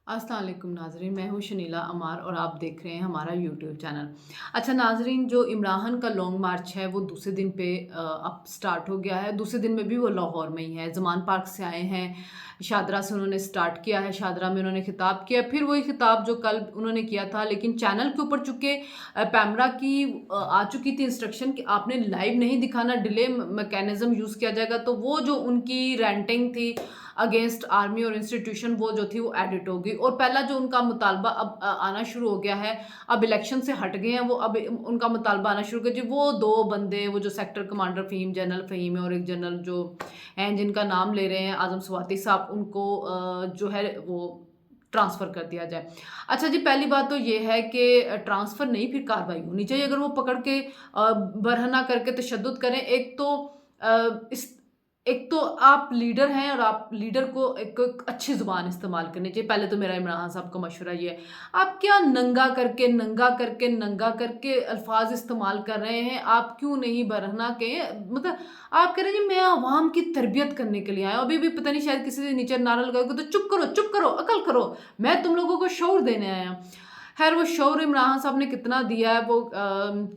अस्सलाम वालेकुम नाज़रीन, मैं हूँ शनीला अमार और आप देख रहे हैं हमारा यूट्यूब चैनल। अच्छा नाज़रीन, जो इमरान का लॉन्ग मार्च है वो दूसरे दिन पे अब स्टार्ट हो गया है। दूसरे दिन में भी वो लाहौर में ही है, ज़मान पार्क से आए हैं। शादरा से उन्होंने स्टार्ट किया है, शादरा में उन्होंने खिताब किया, फिर वही खिताब जो कल उन्होंने किया था, लेकिन चैनल के ऊपर चूँकि पैमरा की आ चुकी थी इंस्ट्रक्शन कि आपने लाइव नहीं दिखाना, डिले मैकेनिज़्म यूज़ किया जाएगा, तो वो जो उनकी रैंटिंग थी अगेंस्ट आर्मी और इंस्टीट्यूशन वो जो थी वो एडिट हो गई और पहला जो उनका मुतालबा अब आना शुरू हो गया है। अब इलेक्शन से हट गए हैं वो, अब उनका मुतालबा आना शुरू हो गया जी। वो 2 बंदे, वो जो sector commander Faheem, general Faheem है और एक जनरल जो हैं जिनका नाम ले रहे हैं आज़म स्वाति साहब, उनको जो है वो ट्रांसफ़र कर दिया जाए। अच्छा जी, पहली बात तो ये है कि ट्रांसफ़र नहीं, फिर कार्रवाई होनी चाहिए। अगर वो पकड़ के बरहना करके तशद्दुद करें, इस एक तो आप लीडर हैं और आप लीडर को एक अच्छी ज़ुबान इस्तेमाल करनी चाहिए। पहले तो मेरा इमरान साहब को मशवरा ये है, आप क्या नंगा करके, नंगा करके, नंगा करके अल्फ़ाज़ इस्तेमाल कर रहे हैं? आप क्यों नहीं बरहना के, मतलब आप कह रहे हैं जी मैं अवाम की तरबियत करने के लिए आया हूँ। अभी भी पता नहीं, शायद किसी ने नीचे नारा लगाया तो चुप करो, अकल करो, मैं तुम लोगों को शऊर देने आया हूँ। ख़ैर वो शौर इमरान साहब ने कितना दिया है वो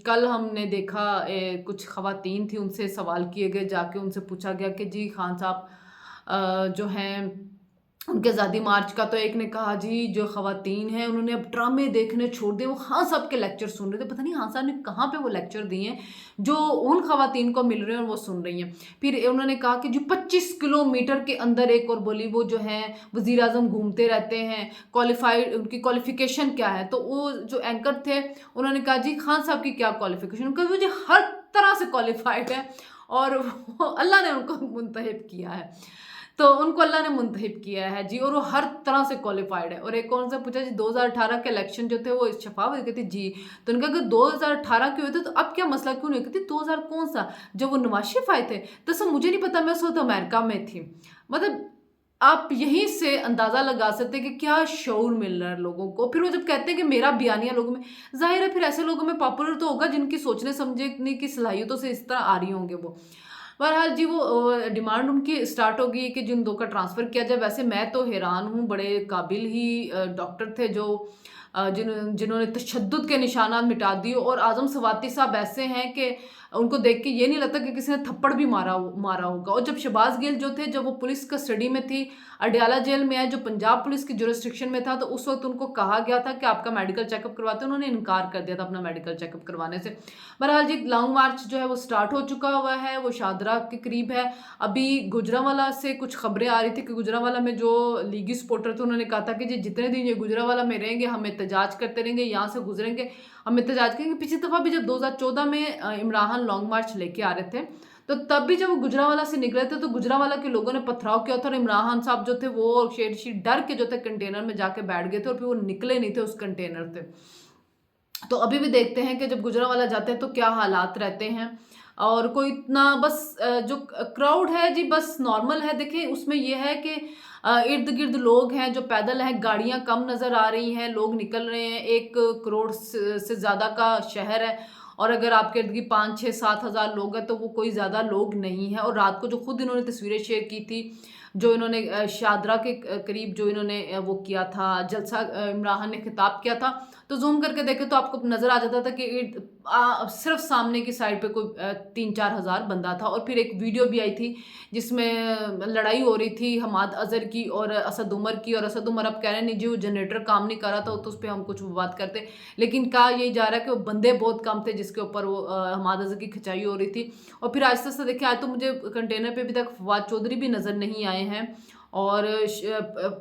कल हमने देखा। कुछ ख़वातीन थी, उनसे सवाल किए गए, जाके उनसे पूछा गया कि जी खान साहब जो हैं उनके आज़ादी मार्च का, तो एक ने कहा जी जो ख़वातीन हैं उन्होंने अब ड्रामे देखने छोड़ दिए, वो खान साहब के लेक्चर सुन रहे थे। पता नहीं खान साहब ने कहाँ पे वो लेक्चर दिए हैं जो उन ख़वातीन को मिल रहे हैं और वो सुन रही हैं। फिर उन्होंने कहा कि जो 25 किलोमीटर के अंदर, एक और बोली, वो जो है वज़ीर आज़म घूमते रहते हैं, क्वालिफ़ाइड उनकी क्वालिफ़िकेशन क्या है? तो वो जो एंकर थे उन्होंने कहा जी खान साहब की क्या क्वालिफ़िकेशन? उन्होंने कहा वो जी हर तरह से क्वालिफ़ाइड है और वो अल्लाह ने उनको मुंतखब किया है। तो उनको अल्लाह ने मुंतखब किया है जी, और वो हर तरह से क्वालिफ़ाइड है। और एक और उनसे पूछा जी 2018 के इलेक्शन जो थे वो शफ़ाफ़ हुए? कहती जी। तो उन्होंने कहा अगर 2018 के हुए थे तो अब क्या मसला क्यों नहीं? कहती 2000 कौन-सा? जब वो नवाज़ शरीफ आए थे? दरअसल मुझे नहीं पता, मैं उस वक़्त अमेरिका में थी। मतलब आप यहीं से अंदाज़ा लगा सकते हैं कि क्या शऊर मिल रहा है लोगों को। फिर वो जब कहते हैं कि मेरा बयानिया लोगों में, ज़ाहिर है फिर ऐसे लोगों में पॉपुलर तो होगा जिनकी सोचने समझने की सलाहियतों से इस तरह आ रही होंगे वो। बहरहाल जी वो डिमांड उनकी स्टार्ट हो गई है कि जिन 2 का ट्रांसफ़र किया जाए। वैसे मैं तो हैरान हूँ, बड़े काबिल ही डॉक्टर थे जो जिन्होंने तशद्दुद के निशानात मिटा दिए, और आज़म स्वाति साहब ऐसे हैं कि उनको देख के ये नहीं लगता कि किसी ने थप्पड़ भी मारा होगा। और जब शहबाज़ गिल जो थे, जब वो पुलिस कस्टडी में थी, अडयाला जेल में है जो पंजाब पुलिस की जुरिस्डिक्शन में था, तो उस वक़्त उनको कहा गया था कि आपका मेडिकल चेकअप करवाते हैं, उन्होंने इनकार कर दिया था अपना मेडिकल चेकअप करवाने से। बहरहाल जी लॉन्ग मार्च जो है वो स्टार्ट हो चुका हुआ है, वो शादरा के करीब है। अभी गुजरांवाला से कुछ खबरें आ रही थी कि गुजरांवाला में जो लीगी सपोर्टर थे उन्होंने कहा था कि जी जितने दिन ये गुजरांवाला में रहेंगे हम एहतजाज करते रहेंगे, यहाँ से गुजरेंगे हम एहतजाज करेंगे। पिछली दफ़ा भी जब 2014 में इमरान लॉन्ग मार्च लेके आ रहे थे, तो तब भी जब वो गुजरांवाला से निकले थे तो गुजरांवाला के लोगों ने पथराव किया था और इमरान साहब जो थे वो शेर डर के जो थे कंटेनर में जाके बैठ गए थे और फिर वो निकले नहीं थे उस कंटेनर से। तो अभी भी देखते हैं कि जब गुजरांवाला जाते हैं तो क्या हालात रहते हैं। और कोई इतना बस जो क्राउड है जी बस नॉर्मल है। देखिए उसमें ये है कि इर्द-गिर्द लोग हैं जो पैदल हैं, गाड़ियाँ कम नज़र आ रही हैं, लोग निकल रहे हैं। 1 करोड़ से ज़्यादा का शहर है और अगर आपके इर्द-गिर्द 5, 6, 7 हज़ार लोग हैं तो वो कोई ज़्यादा लोग नहीं हैं। और रात को जो खुद इन्होंने तस्वीरें शेयर की थी, जो इन्होंने शादरा के करीब जो इन्होंने वो किया था जलसा, इमरान ने खिताब किया था, तो ज़ूम करके देखें तो आपको नज़र आ जाता था कि सिर्फ़ सामने की साइड पे कोई 3-4 हज़ार बंदा था। और फिर एक वीडियो भी आई थी जिसमें लड़ाई हो रही थी हमाद अज़हर की और असद उमर की, और असद उमर अब कह रहे हैं नहीं जी वो जनरेटर काम नहीं कर रहा था तो उस पे हम कुछ बात करते। लेकिन कहा यही जा रहा है कि वो बंदे बहुत कम थे जिसके ऊपर वो हमाद अज़हर की खिंचाई हो रही थी। और फिर आहिस्ता-आहिस्ता देखिए आज तो मुझे कंटेनर पे अभी तक फवाद चौधरी भी नज़र नहीं आए हैं, और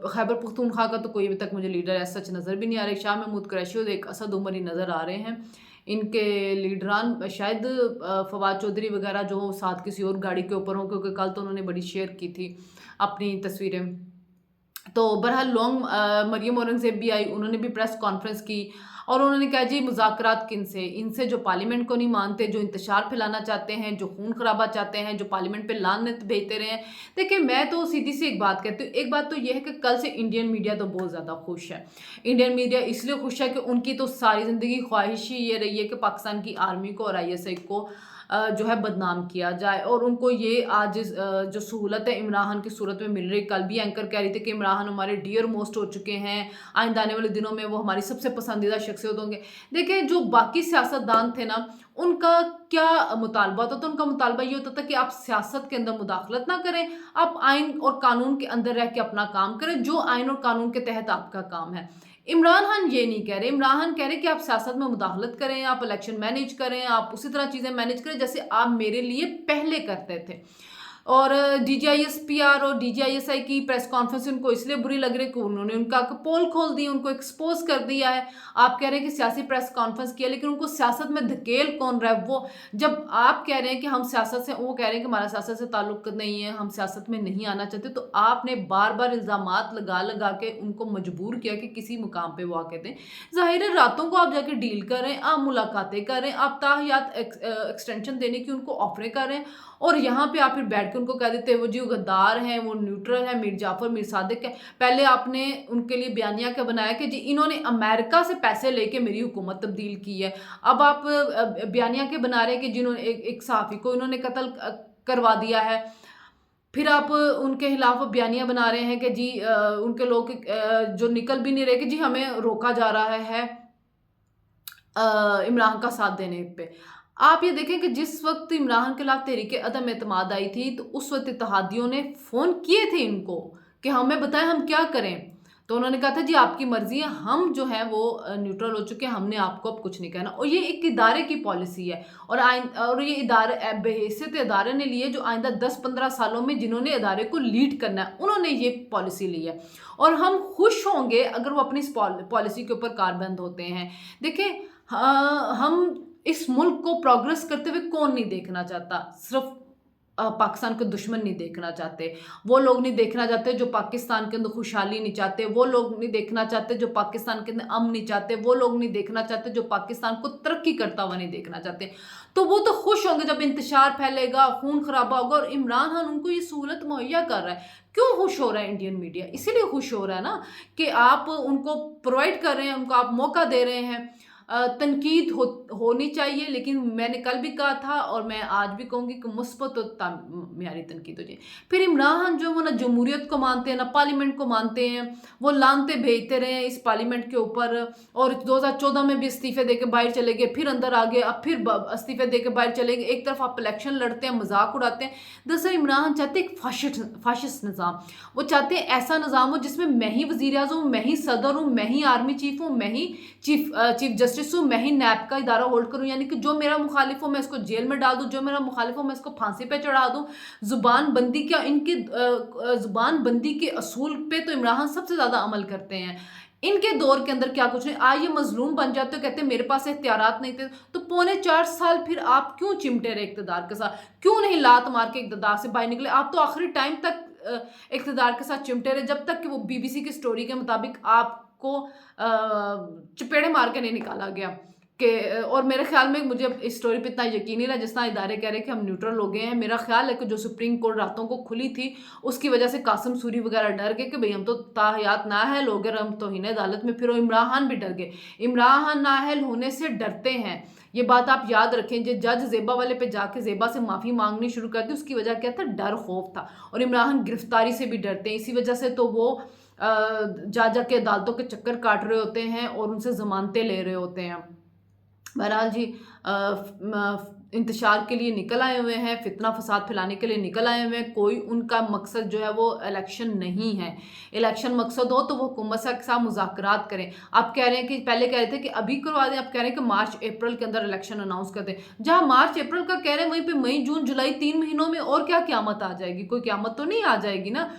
खैबर पख्तूनख्वा का तो कोई अभी तक मुझे लीडर ऐसा सच नज़र भी नहीं आ रहा है। शाह महमूद कुरैशी और एक असद उमर ही नज़र आ रहे हैं। इनके लीडरान शायद फवाद चौधरी वगैरह जो हो साथ किसी और गाड़ी के ऊपर हों, क्योंकि कल तो उन्होंने बड़ी शेयर की थी अपनी तस्वीरें। तो बहरहाल लॉन्ग मरियम औरंगज़ेब भी आई, उन्होंने भी प्रेस कॉन्फ्रेंस की और उन्होंने कहा जी मुज़ाकरात किनसे? इनसे जो पार्लियामेंट को नहीं मानते, जो इंतशार फैलाना चाहते हैं, जो खून खराबा चाहते हैं, जो पार्लियामेंट पे लानत भेजते रहे हैं। देखिए मैं तो सीधी सी एक बात कहती हूँ, एक बात तो ये है कि कल से इंडियन मीडिया तो बहुत ज़्यादा खुश है। इंडियन मीडिया इसलिए खुश है कि उनकी तो सारी ज़िंदगी ख्वाहिश ही ये रही है कि पाकिस्तान की आर्मी को और ISI को जो है बदनाम किया जाए और उनको ये आज जो सहूलत है इमरान खान की सूरत में मिल रही। कल भी एंकर कह रही थी कि इमरान खान हमारे डियर मोस्ट हो चुके हैं, आइंदा आने वाले दिनों में वो हमारी सबसे पसंदीदा शख्सियत होंगे। देखिए जो बाकी सियासतदान थे ना, उनका क्या मुतालबा होता था? उनका मुतालबा ये होता था कि आप सियासत के अंदर मुदाखलत ना करें, आप आइन और कानून के अंदर रह के अपना काम करें, जो आइन और कानून के तहत आपका काम है। इमरान खान ये नहीं कह रहे। इमरान खान कह रहे कि आप सियासत में मुदाखलत करें, आप इलेक्शन मैनेज करें, आप उसी तरह चीज़ें मैनेज करें जैसे आप मेरे लिए पहले करते थे। और डीजीआईएसपीआर और डीजीआईएसआई की प्रेस कॉन्फ्रेंस उनको इसलिए बुरी लग रही कि उन्होंने उनका पोल खोल दी, उनको एक्सपोज कर दिया है। आप कह रहे हैं कि सियासी प्रेस कॉन्फ्रेंस किया, लेकिन उनको सियासत में धकेल कौन रहा है? वो जब आप कह रहे हैं कि हम सियासत से, वो कह रहे हैं कि हमारा सियासत से ताल्लुक नहीं है, हम सियासत में नहीं आना चाहते, तो आपने बार बार इल्ज़ामात लगा लगा के उनको मजबूर किया कि किसी मुकाम पर वो आके दें। ज़ाहिर है रातों को आप जाके डील करें, आप मुलाकातें करें, आप ताहियात एक्सटेंशन देने की उनको ऑफरें करें, और यहाँ पे आप फिर बैठ के उनको कह देते हैं वो जी गद्दार हैं, वो न्यूट्रल है, मीर जाफर मीर सादिक है। पहले आपने उनके लिए बयानिया क्या बनाया कि जी इन्होंने अमेरिका से पैसे लेके मेरी हुकूमत तब्दील की है। अब आप बयानिया के बना रहे हैं कि जिन्होंने एक सहाफ़ी को इन्होंने कत्ल करवा दिया है। फिर आप उनके खिलाफ बयानिया बना रहे हैं कि जी उनके लोग जो निकल भी नहीं रहे कि जी हमें रोका जा रहा है इमरान का साथ देने पे। आप ये देखें कि जिस वक्त इमरान के खिलाफ तहरीक अदम एतमाद आई थी, तो उस वक्त इत्तेहादियों ने फ़ोन किए थे इनको कि हमें बताएं हम क्या करें। तो उन्होंने कहा था जी आपकी मर्जी है, हम जो है वो न्यूट्रल हो चुके हैं, हमने आपको अब कुछ नहीं कहना। और ये एक इदारे की पॉलिसी है, और ये इदारे बहैसियत इदारे ने लिए जो आइंदा 10-15 सालों में जिन्होंने इदारे को लीड करना है, उन्होंने ये पॉलिसी ली है। और हम खुश होंगे अगर वो अपनी इस पॉलिसी के ऊपर कारबंद होते हैं। देखें हम इस मुल्क को प्रोग्रेस करते हुए कौन नहीं देखना चाहता? सिर्फ पाकिस्तान के दुश्मन नहीं देखना चाहते, वो लोग नहीं देखना चाहते जो पाकिस्तान के अंदर खुशहाली नहीं चाहते, वो लोग नहीं देखना चाहते जो पाकिस्तान के अंदर अमन नहीं चाहते, वो लोग नहीं देखना चाहते जो पाकिस्तान को तरक्की करता हुआ नहीं देखना चाहते। तो वो तो खुश होंगे जब इंतशार फैलेगा, खून खराबा होगा, और इमरान खान उनको ये सहूलत मुहैया कर रहा है। क्यों खुश हो रहा है इंडियन मीडिया? इसीलिए खुश हो रहा है ना कि आप उनको प्रोवाइड कर रहे हैं, उनको आप मौका दे रहे हैं। तनकीद होनी चाहिए, लेकिन मैंने कल भी कहा था और मैं आज भी कहूँगी कि मुस्बत और म्यारी तनकीद हो जाए। फिर इमरान खान जो वो ना जमहूरियत को मानते हैं ना पार्लियामेंट को मानते हैं, वो लानते भेजते रहे इस पार्लियामेंट के ऊपर, और 2014 में भी इस्तीफे दे के बाहर चले गए, फिर अंदर आ गए, अब फिर इस्तीफे दे के बाहर चले गए। एक तरफ आप इलेक्शन लड़ते हैं, मजाक उड़ाते हैं। दरअसल इमरान खान चाहते हैं एक फाशिस्ट निज़ाम। वो चाहते हैं ऐसा निज़ाम हो जिसमें मैं ही वज़ीर आज़म हूँ, मैं ही सदर हूँ, मैं ही आर्मी चीफ हूँ, मैं ही चीफ जस्टिस हूँ, मैं ही नैब का इदारा होल्ड करूँ। यानी कि जो मेरा मुखालिफ हो मैं इसको जेल में डाल दूँ, जो मेरा मुखालिफ हो मैं इसको फांसी पे चढ़ा दूँ। जुबान बंदी क्या, इनकी जुबान बंदी के असूल पे तो इमरान खान सबसे ज़्यादा अमल करते हैं। इनके दौर के अंदर क्या कुछ नहीं। आज ये मजलूम बन जाते हो, कहते हैं मेरे पास इख्तियारात नहीं थे। तो 4.25 साल फिर आप क्यों चिमटे रहे इक़्तिदार के साथ? क्यों नहीं लात मार के इक़्तिदार से बाहर निकले? आप तो आखिरी टाइम तक इक़्तिदार के साथ चिमटे रहे, जब तक कि वो बीबीसी की स्टोरी के मुताबिक आपको चपेड़े मार के नहीं निकाला गया कि। और मेरे ख्याल में मुझे इस स्टोरी पे इतना यकीन नहीं रहा, जिस तरह इदारे कह रहे हैं कि हम न्यूट्रल हो गए हैं। मेरा ख्याल है कि जो सुप्रीम कोर्ट रातों को खुली थी उसकी वजह से कासिम सूरी वगैरह डर गए कि भाई हम तो ताहयात नाअहल हो गए, हम तौहीन अदालत में। फिर इमरान खान भी डर गए। इमरान खान नाअहल होने से डरते हैं, ये बात आप याद रखें। जो जज ज़ेबा वाले पे जाके ज़ेबा से माफ़ी मांगनी शुरू कर दी, उसकी वजह क्या था? डर, खौफ था। और इमरान खान गिरफ्तारी से भी डरते हैं, इसी वजह से तो वो जा जा के अदालतों के चक्कर काट रहे होते हैं और उनसे ज़मानतें ले रहे होते हैं। बहरहाल जी इंतशार के लिए निकल आए हुए हैं, फितना फसाद फैलाने के लिए निकल आए हुए हैं। कोई उनका मकसद जो है वो इलेक्शन नहीं है। इलेक्शन मकसद हो तो वो हुकूमत के साथ मुज़ाकरात करें। आप कह रहे हैं कि पहले कह रहे थे कि अभी करवा दें, आप कह रहे हैं कि मार्च अप्रैल के अंदर इलेक्शन अनाउंस कर दें। जहाँ मार्च अप्रैल का कह रहे हैं वहीं पे मई जून जुलाई 3 महीनों में और क्या क़यामत आ जाएगी? कोई क़यामत तो नहीं आ जाएगी ना।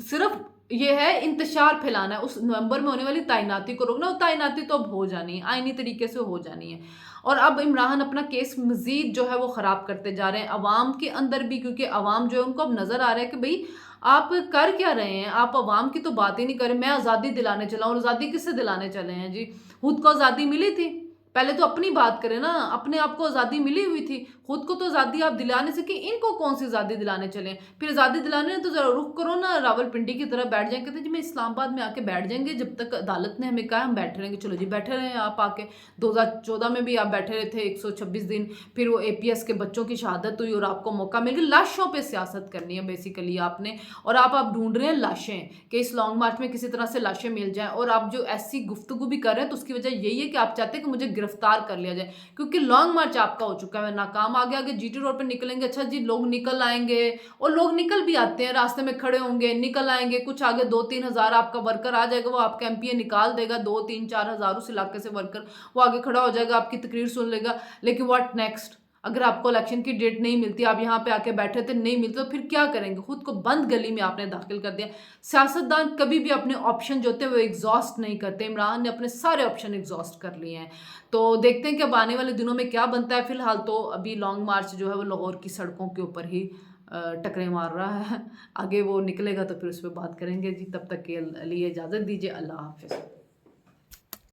सिर्फ ये है इंतशार फैलाना है। उस नवंबर में होने वाली तैनाती को रोकना, तैनाती तो अब हो जानी है, आईनी तरीके से हो जानी है। और अब इमरान खान अपना केस मजीद जो है वो ख़राब करते जा रहे हैं अवाम के अंदर भी, क्योंकि अवाम जो है उनको अब नज़र आ रहा है कि भाई आप कर क्या रहे हैं, आप अवाम की तो बात ही नहीं करें। मैं आज़ादी दिलाने चला हूँ, आज़ादी किससे दिलाने चले हैं जी? खुद को आज़ादी मिली थी, पहले तो अपनी बात करें ना, अपने आप को आज़ादी मिली हुई थी, खुद को तो आज़ादी आप दिला नहीं सके, इनको कौन सी आज़ादी दिलाने चले हैं? फिर आज़ादी दिलाने हैं तो ज़रा रुख करो ना, रावलपिंडी की तरह बैठ जाएँ, कहते हैं जी मैं इस्लामाबाद में आके बैठ जाएँगे, जब तक अदालत ने हमें कहा हम बैठे रहेंगे। चलो जी बैठे रहे आप आके, 2014 में भी आप बैठे रहे थे 126 दिन, फिर वो एपीएस के बच्चों की शहादत हुई और आपको मौका मिल गया। लाशों पे सियासत करनी है बेसिकली आपने, और आप ढूँढ रहे हैं लाशें, कि इस लॉन्ग मार्च में किसी तरह से लाशें मिल जाएँ, और आप जो ऐसी गुफ्तगू भी कर रहे हैं तो उसकी वजह यही है कि आप चाहते हैं कि मुझे गिरफ्तार कर लिया जाए, क्योंकि लॉन्ग मार्च आपका हो चुका है नाकाम। आगे आगे जीटी रोड पे निकलेंगे, अच्छा जी लोग निकल आएंगे, और लोग निकल भी आते हैं, रास्ते में खड़े होंगे, निकल आएंगे, कुछ आगे 2-3 हज़ार आपका वर्कर आ जाएगा, वो आपका एमपीए निकाल देगा, 2-3-4 हज़ार उस इलाके से वर्कर, वो आगे खड़ा हो जाएगा, आपकी तकरीर सुन लेगा। लेकिन व्हाट नेक्स्ट? अगर आपको इलेक्शन की डेट नहीं मिलती, आप यहाँ पे आके बैठे थे, नहीं मिलती, तो फिर क्या करेंगे? खुद को बंद गली में आपने दाखिल कर दिया। सियासतदान कभी भी अपने ऑप्शन जो होते हैं वो एग्जॉस्ट नहीं करते। इमरान ने अपने सारे ऑप्शन एग्जॉस्ट कर लिए हैं। तो देखते हैं कि अब आने वाले दिनों में क्या बनता है। फिलहाल तो अभी लॉन्ग मार्च जो है वो लाहौर की सड़कों के ऊपर ही टकरे मार रहा है। आगे वो निकलेगा तो फिर उस पर बात करेंगे जी। तब तक के लिए इजाज़त दीजिए। अल्लाह हाफिज़।